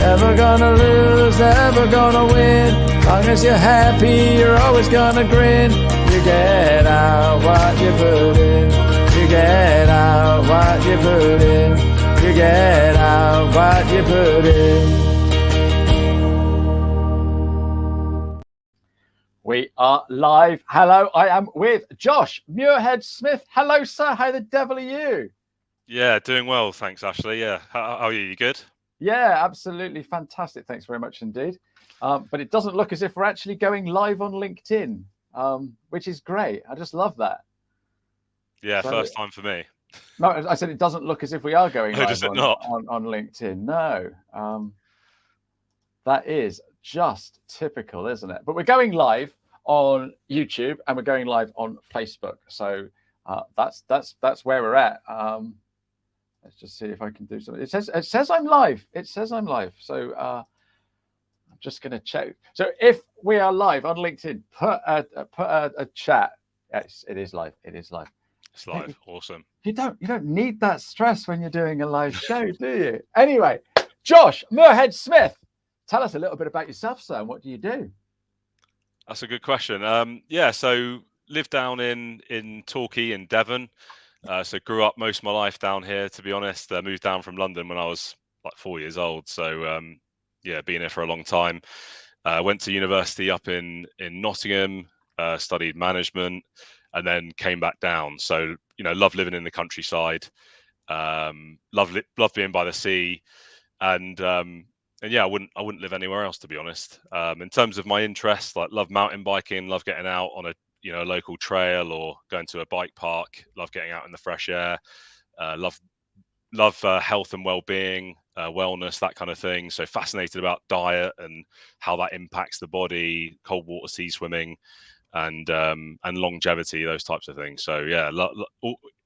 Never gonna lose, never gonna win. Long as you're happy, you're always gonna grin. You get out what you put in. You get out what you put in. You get out what you put in. We are live. Hello, I am with Josh Muirhead-Smith. Hello, sir. How the devil are you? Yeah, doing well. Thanks, Ashley. Yeah. How are you? You good? Yeah, absolutely fantastic. Thanks very much indeed. But it doesn't look as if we're actually going live on LinkedIn, which is great. I just love that. Yeah, so, first time for me. No, I said it doesn't look as if we are going live on LinkedIn. No, that is just typical, isn't it? But we're going live on YouTube and we're going live on Facebook. So that's where we're at. Let's just see if I can do something. It says I'm live. It says I'm live. So I'm just going to check. So if we are live on LinkedIn, put a chat. Yes, it is live. It is live. It's live. Awesome. You don't need that stress when you're doing a live show, do you? Anyway, Josh Muirhead-Smith, tell us a little bit about yourself, sir. And what do you do? That's a good question. Yeah, so lived down in Torquay in Devon. So grew up most of my life down here, to be honest. Moved down from London when I was like 4 years old. So yeah, been here for a long time. Went to university up in Nottingham, studied management, and then came back down. So, love living in the countryside. Love being by the sea. And yeah, I wouldn't live anywhere else, to be honest. In terms of my interests, like love mountain biking, love getting out on a local trail or going to a bike park, love getting out in the fresh air, love health and well-being, wellness, that kind of thing. So fascinated about diet and how that impacts the body, cold water sea swimming, and longevity, those types of things. So yeah,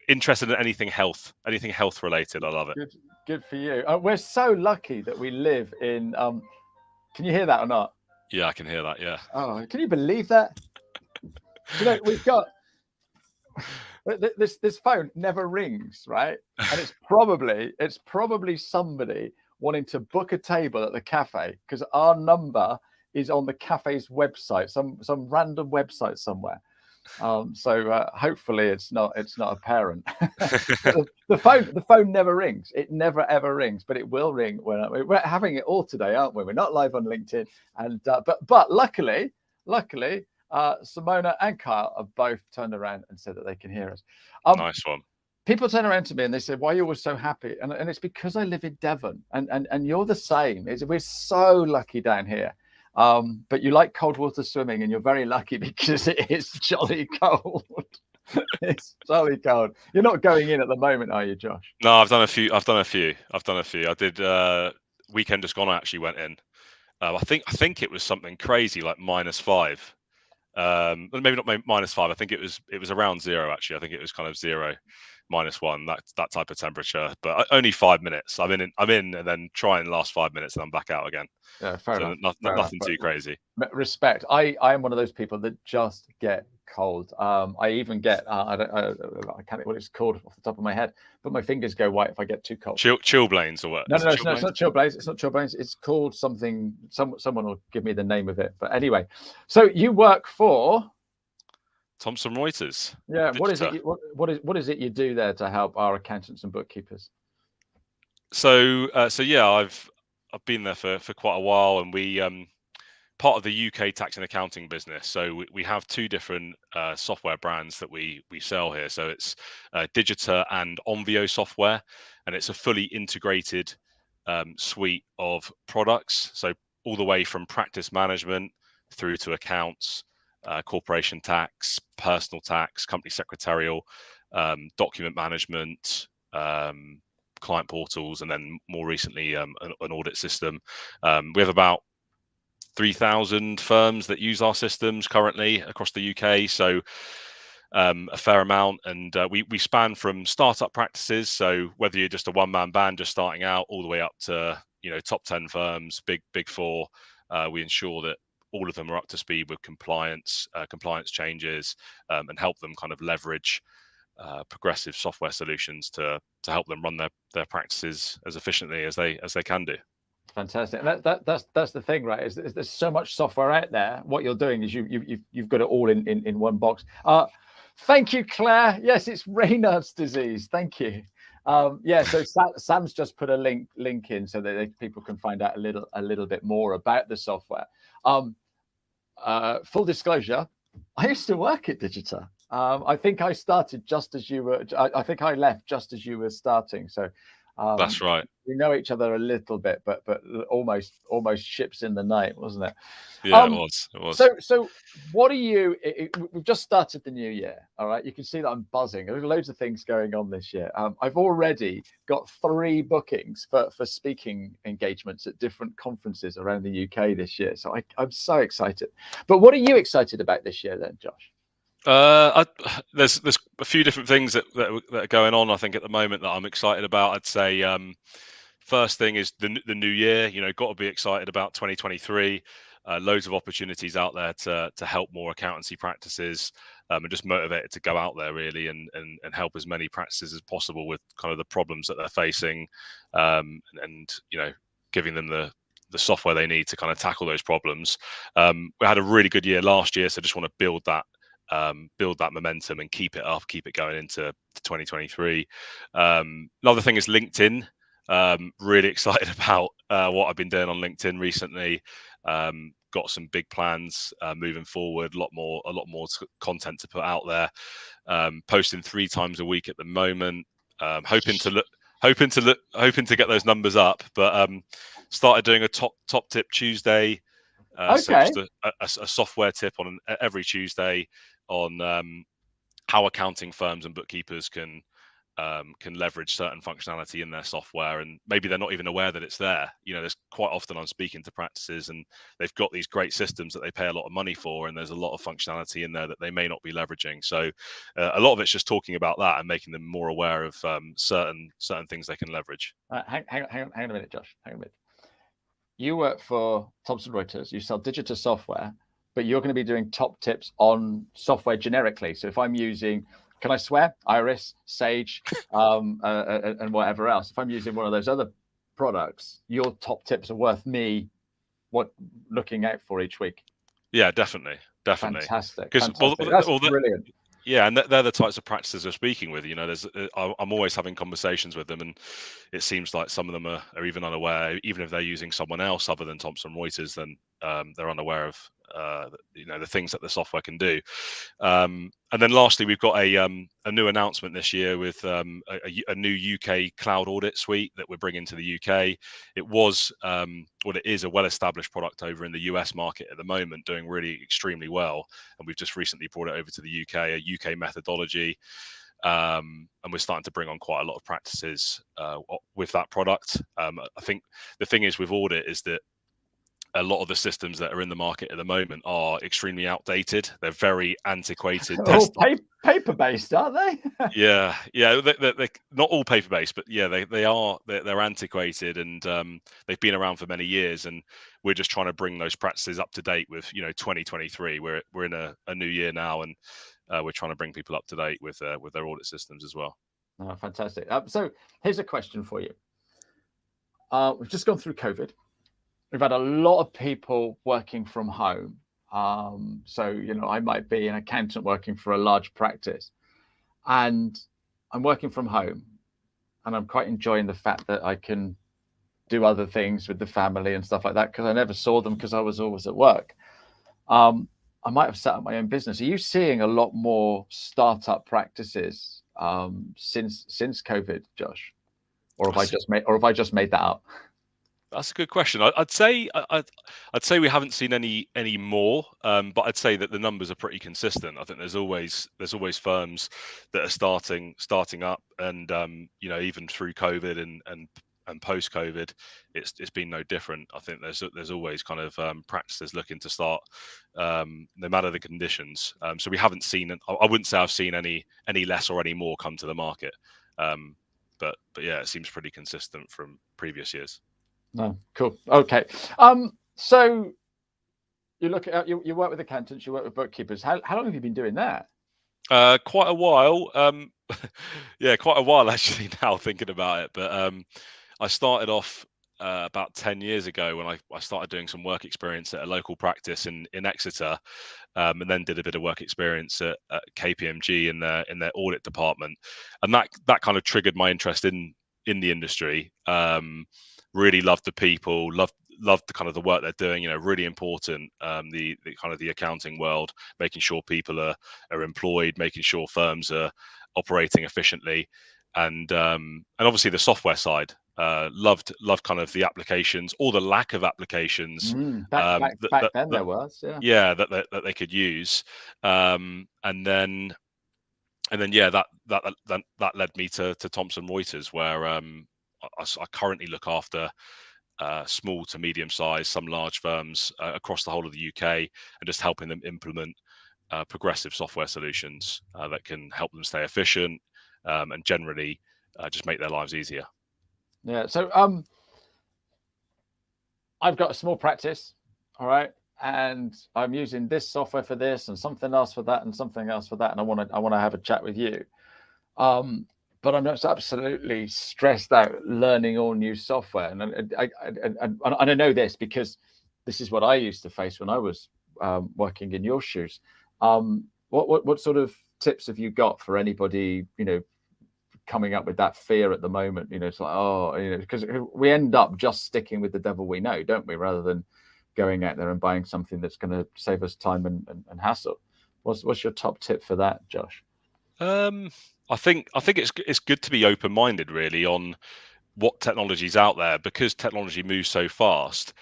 interested in anything health related. I love it. Good for you. We're so lucky that we live in. Can you hear that or not? Yeah, I can hear that. Yeah. Oh, can you believe that? We've got this phone never rings, right? And it's probably somebody wanting to book a table at the cafe because our number is on the cafe's website, some random website somewhere. So hopefully it's not a parent. the phone never rings. It never ever rings, but it will ring when we're having it all today, aren't we? We're not live on LinkedIn, and but luckily, Simona and Kyle have both turned around and said that they can hear us. Nice one. People turn around to me and they say, "Why are you always so happy?" And it's because I live in Devon, and you're the same. We're so lucky down here. But you like cold water swimming, and you're very lucky because it is jolly cold. It's jolly cold. You're not going in at the moment, are you, Josh? No, I've done a few. I did weekend just gone. I actually went in. I think it was something crazy like -5. Maybe not -5. I think it was around 0 actually. I think it was kind of 0, -1, that type of temperature. But only 5 minutes. I'm in and then try and last 5 minutes and I'm back out again. Yeah, fair enough. Nothing too crazy. Respect. I am one of those people that just get cold. I even get I can't what it's called off the top of my head, but my fingers go white if I get too cold. Chilblains or what? No, it's not chilblains. It's not chilblains. It's called something. Someone will give me the name of it. But anyway, so you work for Thomson Reuters. Yeah. What is it you do there to help our accountants and bookkeepers? So yeah, I've been there for quite a while, and we part of the UK tax and accounting business. So we have two different software brands that we sell here. So it's Digita and Onvio software, and it's a fully integrated suite of products. So all the way from practice management through to accounts, corporation tax, personal tax, company secretarial, document management, client portals, and then more recently an audit system. We have about 3,000 firms that use our systems currently across the UK, so a fair amount. And we span from startup practices, so whether you're just a one-man band just starting out, all the way up to top 10 firms, big four. We ensure that all of them are up to speed with compliance changes, and help them kind of leverage progressive software solutions to help them run their practices as efficiently as they can do. Fantastic. And that's the thing, right? Is there's so much software out there. What you're doing is you've got it all in one box. Thank you, Claire. Yes, it's Raynaud's disease. Thank you. Yeah, so Sam's just put a link in so that people can find out a little bit more about the software. Full disclosure, I used to work at Digita. I think I started just as you were. I think I left just as you were starting. So That's right. We know each other a little bit, but almost ships in the night, wasn't it? Yeah, it was. So what are you? We've just started the new year. All right, you can see that I'm buzzing. There's loads of things going on this year. I've already got 3 bookings for speaking engagements at different conferences around the UK this year. So I'm so excited. But what are you excited about this year, then, Josh? There's a few different things that are going on, I think, at the moment that I'm excited about. I'd say first thing is the new year. Got to be excited about 2023. Loads of opportunities out there to help more accountancy practices, and just motivated to go out there really and help as many practices as possible with kind of the problems that they're facing, and giving them the software they need to kind of tackle those problems. We had a really good year last year, so just want to build that momentum and keep it up, keep it going into 2023. Another thing is LinkedIn. Really excited about what I've been doing on LinkedIn recently. Got some big plans moving forward. A lot more content to put out there. Posting 3 times a week at the moment. Hoping to get those numbers up. But started doing a top tip Tuesday. So just a software tip on every Tuesday on how accounting firms and bookkeepers can leverage certain functionality in their software, and maybe they're not even aware that it's there. There's quite often I'm speaking to practices and they've got these great systems that they pay a lot of money for, and there's a lot of functionality in there that they may not be leveraging. So a lot of it's just talking about that and making them more aware of certain things they can leverage. Hang on a minute, Josh. Hang on a minute. You work for Thomson Reuters. You sell digital software, but you're going to be doing top tips on software generically. So if I'm using, can I swear? Iris, Sage, and whatever else. If I'm using one of those other products, your top tips are worth me looking out for each week. Yeah, definitely. Fantastic. That's brilliant. Yeah, and they're the types of practices we're speaking with. I'm always having conversations with them, and it seems like some of them are even unaware, even if they're using someone else other than Thomson Reuters, then they're unaware of the things that the software can do. And then lastly, we've got a new announcement this year with a new UK cloud audit suite that we're bringing to the UK. It is a well-established product over in the US market at the moment, doing really extremely well. And we've just recently brought it over to the UK, a UK methodology. And we're starting to bring on quite a lot of practices with that product. I think the thing is with audit is that a lot of the systems that are in the market at the moment are extremely outdated. They're very antiquated. Paper-based, aren't they? yeah. They're not all paper-based, but yeah, they're antiquated, and they've been around for many years. And we're just trying to bring those practices up to date with 2023. We're in a new year now, and we're trying to bring people up to date with their audit systems as well. Oh, fantastic. So here's a question for you. We've just gone through COVID. We've had a lot of people working from home. So, I might be an accountant working for a large practice, and I'm working from home, and I'm quite enjoying the fact that I can do other things with the family and stuff like that, because I never saw them because I was always at work. I might have set up my own business. Are you seeing a lot more startup practices since COVID, Josh? Or have I just made that up? That's a good question. I'd say we haven't seen any more, but I'd say that the numbers are pretty consistent. I think there's always firms that are starting up, and even through COVID and post COVID, it's been no different. I think there's always kind of practices looking to start, no matter the conditions. So we haven't seen. I wouldn't say I've seen any less or any more come to the market. But yeah, it seems pretty consistent from previous years. No, cool. Okay. So you look at you work with accountants, you work with bookkeepers. How long have you been doing that? Quite a while. Yeah, quite a while actually. Now thinking about it, but I started off about 10 years ago when I started doing some work experience at a local practice in Exeter, and then did a bit of work experience at KPMG in their audit department, and that kind of triggered my interest in the industry. Really loved the people, loved the kind of the work they're doing. Really important. The kind of the accounting world, making sure people are employed, making sure firms are operating efficiently, and obviously the software side. Loved kind of the applications, or the lack of applications. Back then there was, yeah, that they could use, and then yeah, that led me to Thomson Reuters, where I currently look after small to medium sized, some large firms across the whole of the UK, and just helping them implement progressive software solutions that can help them stay efficient, and generally just make their lives easier. Yeah. So I've got a small practice, all right, and I'm using this software for this, and something else for that, and something else for that, and I want to have a chat with you. But I'm just absolutely stressed out learning all new software, and I know this because this is what I used to face when I was working in your shoes. What sort of tips have you got for anybody, coming up with that fear at the moment? It's like, because we end up just sticking with the devil we know, don't we, rather than going out there and buying something that's going to save us time and hassle. What's your top tip for that, Josh? I think it's good to be open-minded, really, on what technology's out there, because technology moves so fast.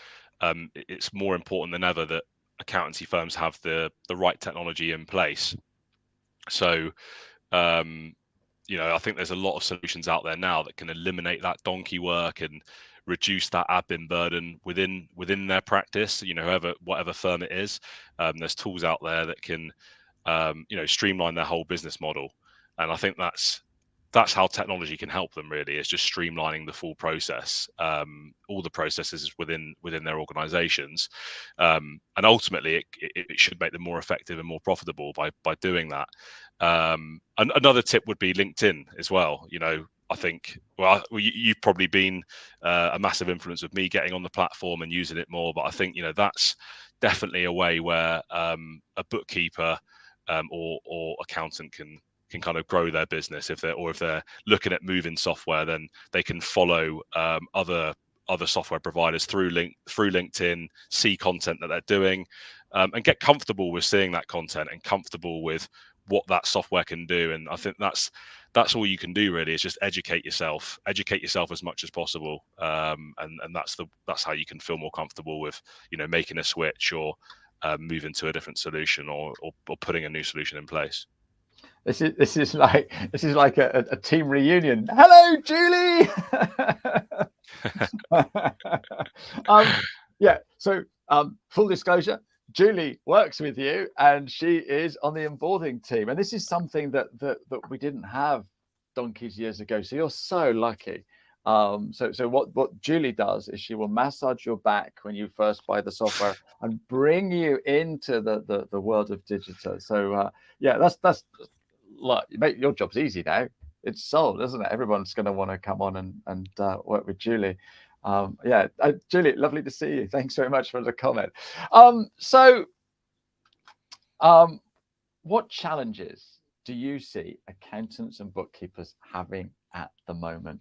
It's more important than ever that accountancy firms have the right technology in place. So I think there's a lot of solutions out there now that can eliminate that donkey work and reduce that admin burden within their practice. Whatever firm it is, there's tools out there that can streamline their whole business model, and I think that's how technology can help them. Really, is just streamlining the full process, all the processes within their organizations, and ultimately it should make them more effective and more profitable by doing that. And another tip would be LinkedIn as well. I think, you've probably been a massive influence of me getting on the platform and using it more, but I think that's definitely a way where a bookkeeper or accountant can kind of grow their business. If they're looking at moving software, then they can follow other software providers through LinkedIn, see content that they're doing, and get comfortable with seeing that content and comfortable with what that software can do. And I think that's all you can do, really, is just educate yourself as much as possible, and that's how you can feel more comfortable with making a switch, or moving to a different solution, or putting a new solution in place. This is like a team reunion. Hello, Julie. Yeah. So full disclosure, Julie works with you, and she is on the onboarding team. And this is something that we didn't have donkeys years ago. So you're so lucky. So what Julie does is she will massage your back when you first buy the software and bring you into the world of digital. So yeah, that's look, mate, your job's easy now. It's sold, isn't it? Everyone's going to want to come on and work with Julie. Yeah, Julie, lovely to see you. Thanks very much for the comment. What challenges do you see accountants and bookkeepers having at the moment?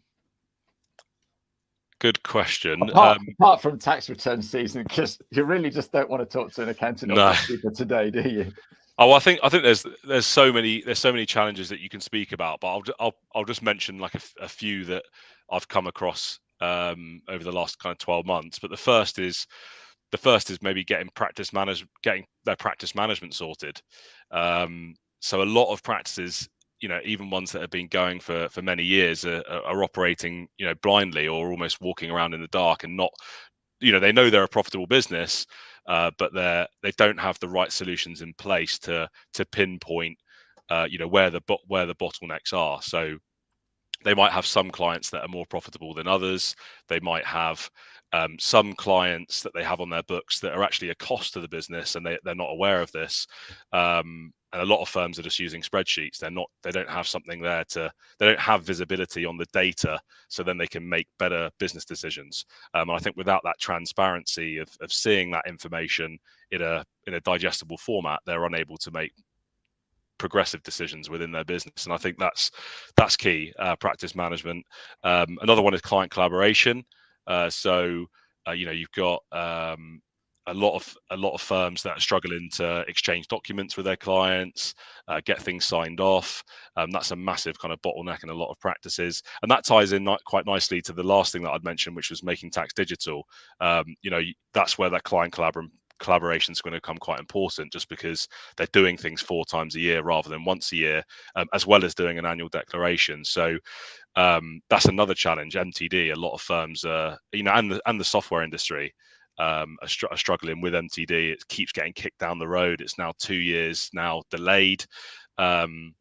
Good question. Apart from tax return season, because you really just don't want to talk to an accountant or bookkeeper today, do you? Oh, I think there's so many challenges that you can speak about, but I'll just mention like a few that I've come across over the last kind of 12 months. But the first is maybe getting their practice management sorted. So a lot of practices, even ones that have been going for many years, are operating blindly, or almost walking around in the dark, and not, they know they're a profitable business, but they don't have the right solutions in place to pinpoint where the bottlenecks are. So they might have some clients that are more profitable than others. They might have some clients that they have on their books that are actually a cost to the business, and they're not aware of this. And a lot of firms are just using spreadsheets. They don't have something there they don't have visibility on the data, so then they can make better business decisions. I think without that transparency of seeing that information in a digestible format, they're unable to make progressive decisions within their business. And I think that's key. Practice management. Another one is client collaboration. You've got a lot of firms that are struggling to exchange documents with their clients, get things signed off. That's a massive kind of bottleneck in a lot of practices, and that ties in quite nicely to the last thing that I'd mentioned, which was making tax digital. That's where that client collaboration is going to become quite important, just because they're doing things 4 times a year rather than once a year, as well as doing an annual declaration. So that's another challenge. MTD, a lot of firms, and the software industry are struggling with MTD. It keeps getting kicked down the road. It's now 2 years now delayed. Again,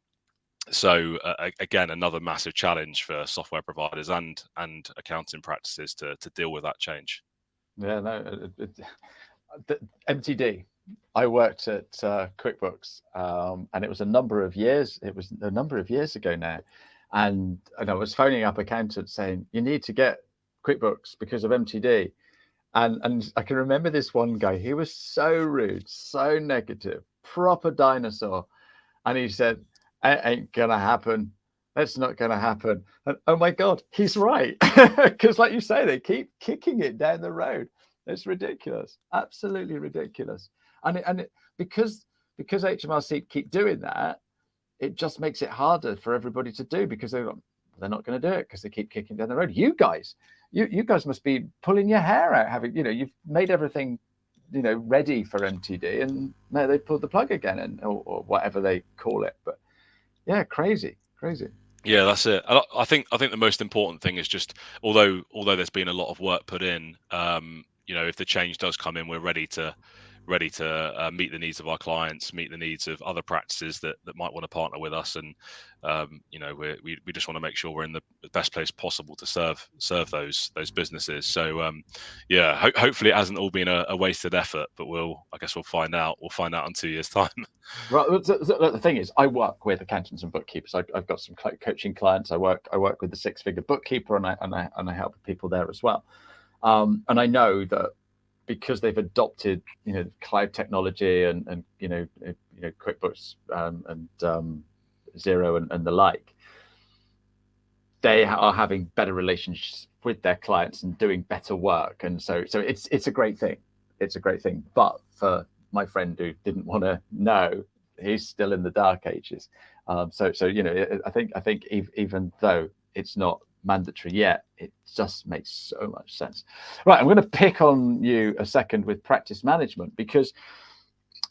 another massive challenge for software providers and accounting practices to deal with that change. Yeah, no, MTD. I worked at QuickBooks, and it was a number of years. It was a number of years ago now, and I was phoning up accountants saying, "You need to get QuickBooks because of MTD." And I can remember this one guy. He was so rude, so negative, proper dinosaur, and he said, "It ain't gonna happen. That's not gonna happen." And oh my God, he's right, because like you say, they keep kicking it down the road. It's ridiculous, absolutely ridiculous. Because HMRC keep doing that, it just makes it harder for everybody to do, because they're not going to do it because they keep kicking down the road. You guys must be pulling your hair out, having you've made everything ready for MTD, and now they pulled the plug again, and or whatever they call it. But yeah, crazy. Yeah, that's it. I think the most important thing is just, although there's been a lot of work put in, if the change does come in, we're ready to meet the needs of our clients, meet the needs of other practices that might want to partner with us, and we just want to make sure we're in the best place possible to serve those businesses. So hopefully it hasn't all been a wasted effort, but I guess we'll find out in 2 years' time. Right. The thing is, I work with accountants and bookkeepers. I've got some coaching clients. I work with the 6-figure bookkeeper, and I help people there as well. And I know that because they've adopted, cloud technology and QuickBooks and Xero and the like, they are having better relationships with their clients and doing better work. And so it's a great thing. It's a great thing. But for my friend who didn't want to know, he's still in the dark ages. I think even though it's not mandatory yet, it just makes so much sense. Right, I'm going to pick on you a second with practice management, because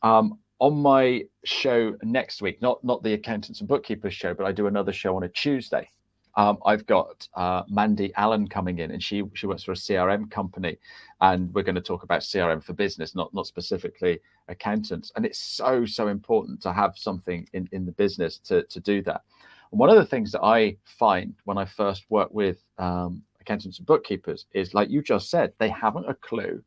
on my show next week, not the Accountants and Bookkeepers show, but I do another show on a Tuesday. I've got Mandy Allen coming in, and she works for a CRM company, and we're going to talk about CRM for business, not specifically accountants. And it's so important to have something in the business to do that. And one of the things that I find when I first work with accountants and bookkeepers is, like you just said, they haven't a clue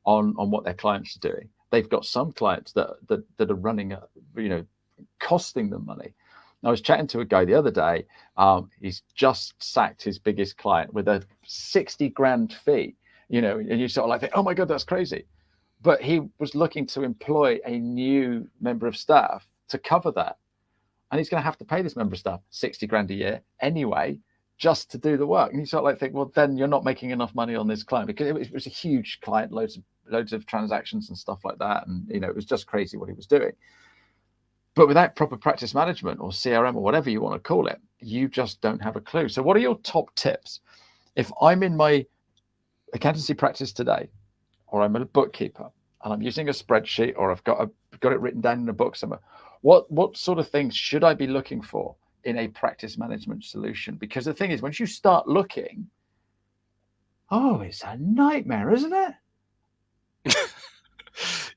on what their clients are doing. They've got some clients that are running, costing them money. I was chatting to a guy the other day. He's just sacked his biggest client with a 60 grand fee, and you sort of like think, oh my God, that's crazy. But he was looking to employ a new member of staff to cover that. And he's going to have to pay this member of staff 60 grand a year anyway, just to do the work. And you sort of like think, well, then you're not making enough money on this client, because it was a huge client, loads of transactions and stuff like that. And, it was just crazy what he was doing. But without proper practice management or CRM or whatever you want to call it, you just don't have a clue. So what are your top tips? If I'm in my accountancy practice today, or I'm a bookkeeper and I'm using a spreadsheet, or I've got it written down in a book somewhere, what sort of things should I be looking for in a practice management solution? Because the thing is, once you start looking, it's a nightmare, isn't it?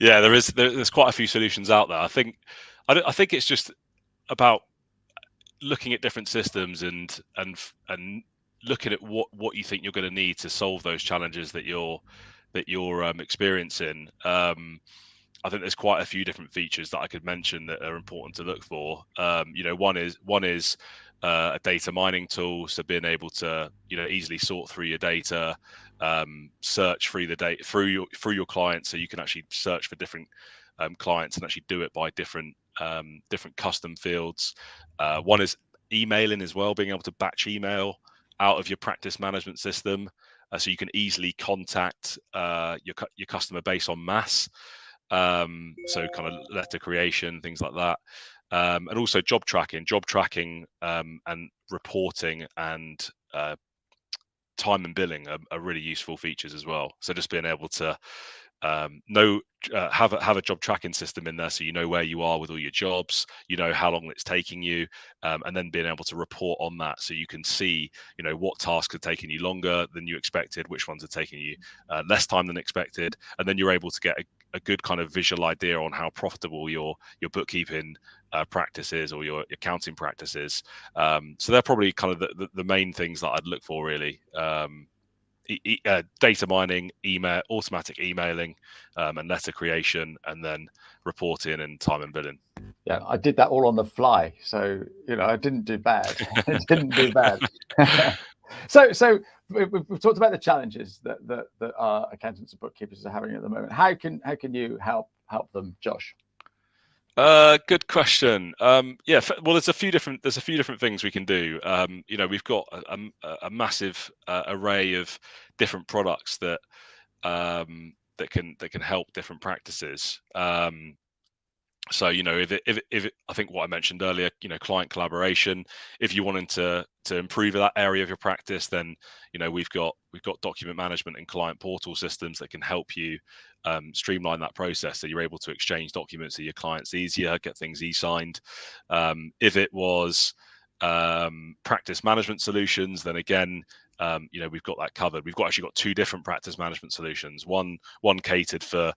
Yeah, there's quite a few solutions out there. I think it's just about looking at different systems and looking at what you think you're going to need to solve those challenges that you're experiencing. I think there's quite a few different features that I could mention that are important to look for. One is a data mining tool, so being able to easily sort through your data, search through the data through your clients, so you can actually search for different clients and actually do it by different custom fields. One is emailing as well, being able to batch email out of your practice management system, so you can easily contact your customer base en masse. So kind of letter creation, things like that. And also job tracking and reporting and time and billing are really useful features as well. So just being able to have a job tracking system in there, so you know where you are with all your jobs, how long it's taking you, and then being able to report on that, so you can see what tasks are taking you longer than you expected, which ones are taking you less time than expected, and then you're able to get a good kind of visual idea on how profitable your bookkeeping practices or your accounting practices. So they're probably kind of the main things that I'd look for, really. Data mining, automatic emailing, and letter creation, and then reporting and time and billing. Yeah, I did that all on the fly, so I didn't do bad. I didn't do bad. So we've talked about the challenges that our accountants and bookkeepers are having at the moment. How can you help them, Josh? Good question. Well, there's a few different things we can do. We've got a massive array of different products that can help different practices. So if I think what I mentioned earlier, client collaboration. If you wanted to improve that area of your practice, then we've got document management and client portal systems that can help you streamline that process, so you're able to exchange documents with your clients easier, get things e-signed. If it was practice management solutions, then again, we've got that covered. We've actually got two different practice management solutions. One catered for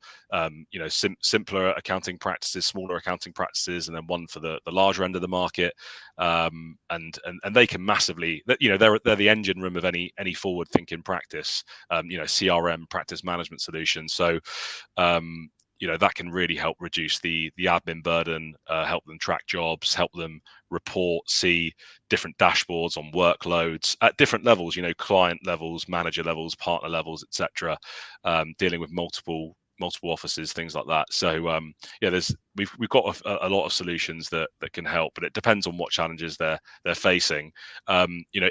simpler accounting practices, smaller accounting practices, and then one for the larger end of the market. And they can massively, they're the engine room of any forward thinking practice. CRM, practice management solutions. So that can really help reduce the admin burden, help them track jobs, help them report, see different dashboards on workloads at different levels, client levels, manager levels, partner levels, etc. Dealing with multiple offices, things like that. So we've got a lot of solutions that can help, but it depends on what challenges they're facing.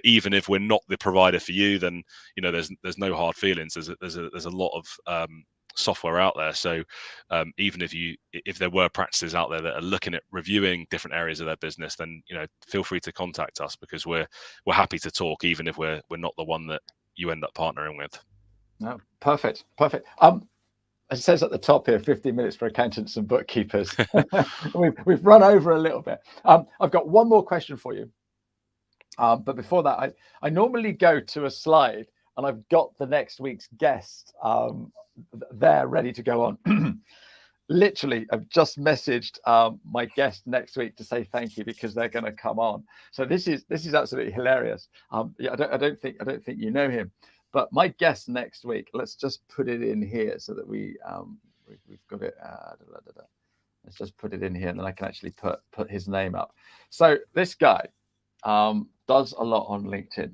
Even if we're not the provider for you, then there's no hard feelings. There's a lot of software out there. So even if there were practices out there that are looking at reviewing different areas of their business, then feel free to contact us, because we're happy to talk, even if we're not the one that you end up partnering with. No, perfect. It says at the top here, 15 minutes for accountants and bookkeepers. we've run over a little bit. I've got one more question for you. But before that, I normally go to a slide, and I've got the next week's guest there ready to go on. Literally, I've just messaged my guest next week to say thank you, because they're going to come on. So this is absolutely hilarious. I don't think you know him, but my guest next week. Let's just put it in here so that we've got it. Let's just put it in here, and then I can actually put his name up. So this guy does a lot on LinkedIn.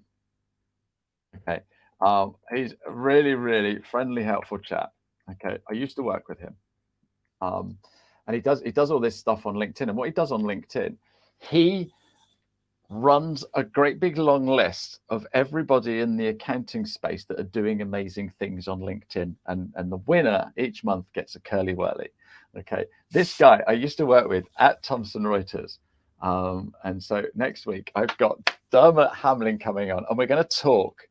Okay. He's a really, really friendly, helpful chap. Okay. I used to work with him. And he does all this stuff on LinkedIn. And what he does on LinkedIn, he runs a great big long list of everybody in the accounting space that are doing amazing things on LinkedIn. And the winner each month gets a curly whirly. Okay. This guy I used to work with at Thomson Reuters. And so next week I've got Dermot Hamlin coming on, and we're going to talk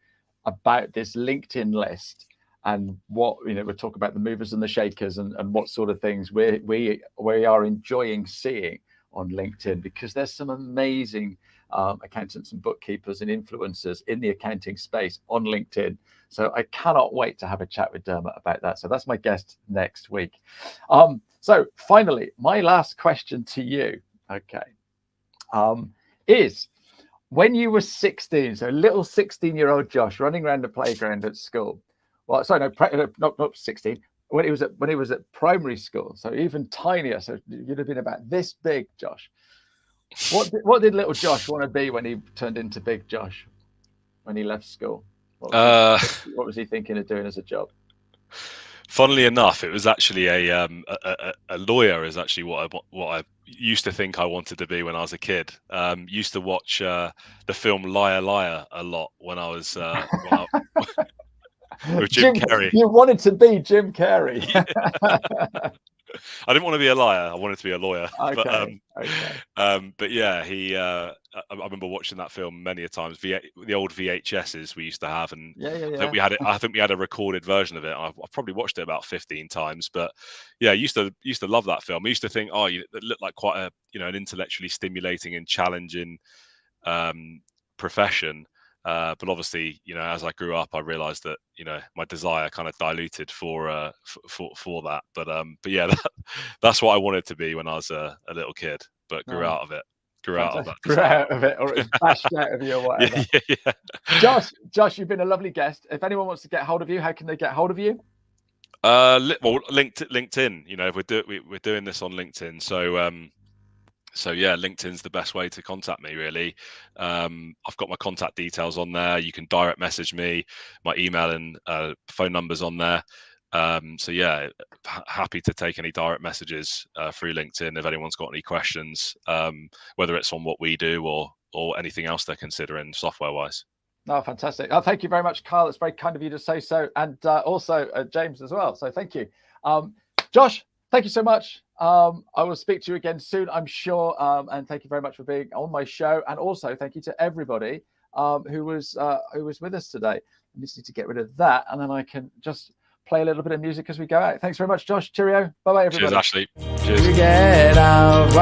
about this LinkedIn list, and what we'll talk about the movers and the shakers, and what sort of things we are enjoying seeing on LinkedIn, because there's some amazing accountants and bookkeepers and influencers in the accounting space on LinkedIn. So I cannot wait to have a chat with Dermot about that. So that's my guest next week. So finally, my last question to you, okay, is when you were 16, so little 16-year-old Josh running around the playground at school. Well, sorry, not 16. When he was at primary school, so even tinier. So you'd have been about this big, Josh. What did little Josh want to be when he turned into big Josh? When he left school, what was he thinking of doing as a job? Funnily enough, it was actually a lawyer. Is actually what I used to think I wanted to be when I was a kid. Used to watch the film Liar Liar a lot when I was with Jim Carrey. You wanted to be Jim Carrey. I didn't want to be a liar. I wanted to be a lawyer. Okay. But yeah, I remember watching that film many a times. The old VHSs we used to have, and yeah. I think we had a recorded version of it. I've probably watched it about 15 times. But yeah, I used to love that film. I used to think, it looked like quite a an intellectually stimulating and challenging profession. But obviously, as I grew up, I realised that my desire kind of diluted for that. But yeah, that's what I wanted to be when I was a little kid, but grew out of it. Grew out of it, or it was bashed out of you, or whatever. Yeah. Josh, you've been a lovely guest. If anyone wants to get hold of you, how can they get hold of you? Well, LinkedIn. We're doing this on LinkedIn, so yeah, LinkedIn's the best way to contact me, really. I've got my contact details on there. You can direct message me. My email and phone number's on there. So yeah, happy to take any direct messages through LinkedIn if anyone's got any questions, whether it's on what we do or anything else they're considering software-wise. No, fantastic. Thank you very much, Carl. It's very kind of you to say so, and also James as well. So thank you. Josh, thank you so much. I will speak to you again soon, I'm sure. And thank you very much for being on my show. And also thank you to everybody who was with us today. I just need to get rid of that, and then I can just play a little bit of music as we go out. Thanks very much, Josh. Cheerio. Bye-bye, everybody. Cheers, Ashley. Cheers. You get out,